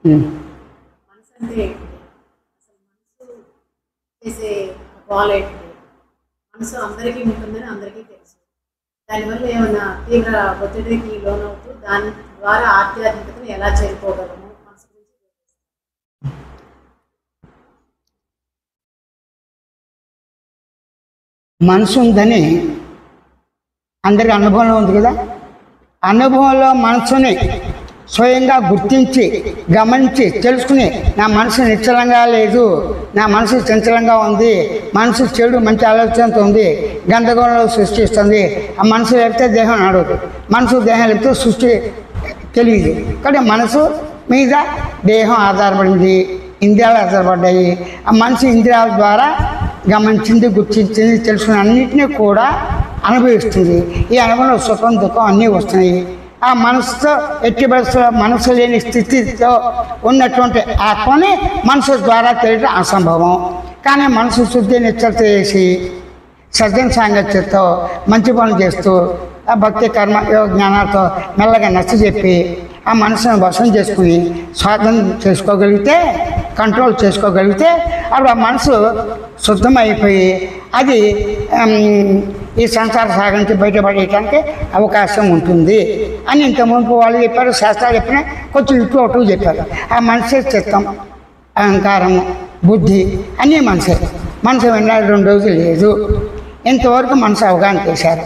మనసు అంటే ఏంటి, అసలు మనసు చేసే గోల్ ఏంటి, మనసు అందరికీ ఉంటుందని అందరికీ తెలుసు. దానివల్ల ఏమైనా తీవ్ర ఒత్తిడికి లోనవుతూ దాని ద్వారా ఆధ్యాత్మికతను ఎలా చేరుకోగలము, మనసు గురించి మనసు ఉందని అందరికి అనుభవంలో ఉంది కదా. అనుభవంలో మనసుని స్వయంగా గుర్తించి గమనించి తెలుసుకుని నా మనసు నిశ్చలంగా లేదు, నా మనసు చంచలంగా ఉంది, మనసు చెడు మంచి ఆలోచనతో ఉంది, గందరగోళంలో సృష్టిస్తుంది. ఆ మనసు లేకపోతే దేహం నడవదు, మనసు దేహం లేకపోతే సృష్టి తెలియదు. కానీ మనసు మీద దేహం ఆధారపడింది, ఇంద్రియాలు ఆధారపడ్డాయి. ఆ మనసు ఇంద్రియాల ద్వారా గమనించింది, గుర్తించింది, తెలుసుకుని అన్నింటినీ కూడా అనుభవిస్తుంది. ఈ అనుభవంలో సుఖం దుఃఖం అన్నీ వస్తున్నాయి. ఆ మనసుతో ఎట్టి పరిస్థితుల్లో మనసు లేని స్థితితో ఉన్నటువంటి ఆత్మని మనసు ద్వారా తెలియడం అసంభవం. కానీ మనసు శుద్ధి నిశ్చలత చేసి సజ్జన సాంగత్యంతో మంచి పనులు చేస్తూ ఆ భక్తి కర్మ యోగ జ్ఞానాలతో మెల్లగా నచ్చ చెప్పి ఆ మనసును వశం చేసుకుని స్వాధీనం చేసుకోగలిగితే, కంట్రోల్ చేసుకోగలిగితే అప్పుడు ఆ మనసు శుద్ధమైపోయి అది ఈ సంసార సాగర్ నుంచి బయటపడేయడానికి అవకాశం ఉంటుంది అని ఇంతకుముందు వాళ్ళు చెప్పారు, శాస్త్రాలు చెప్పినా కొంచెం ఇటు అటు చెప్పారు. ఆ మనసే చిత్తం, అహంకారము, బుద్ధి అన్నీ మనసే. మనసు విన్న 2 రోజులు లేదు, ఇంతవరకు మనసు అవగాహన చేశారు.